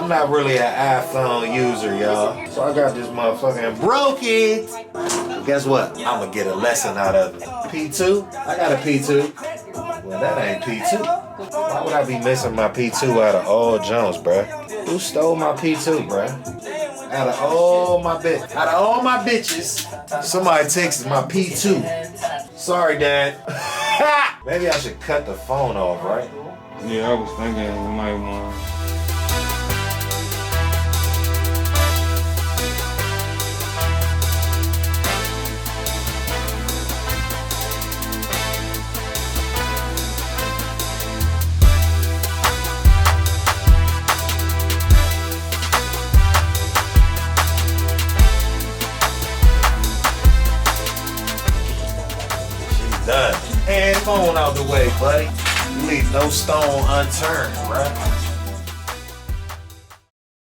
I'm not really an iPhone user, y'all. So I got this motherfucking broke it. Guess what? I'ma get a lesson out of it. P2? I got a P2. Well, that ain't P2. Why would I be missing my P2 out of all Jones, bruh? Who stole my P2, bruh? Out of all my bitches, somebody texted my P2. Sorry, Dad. Maybe I should cut the phone off, right? Yeah, I was thinking we might want. Done. And phone out the way, buddy. You leave no stone unturned, bruh.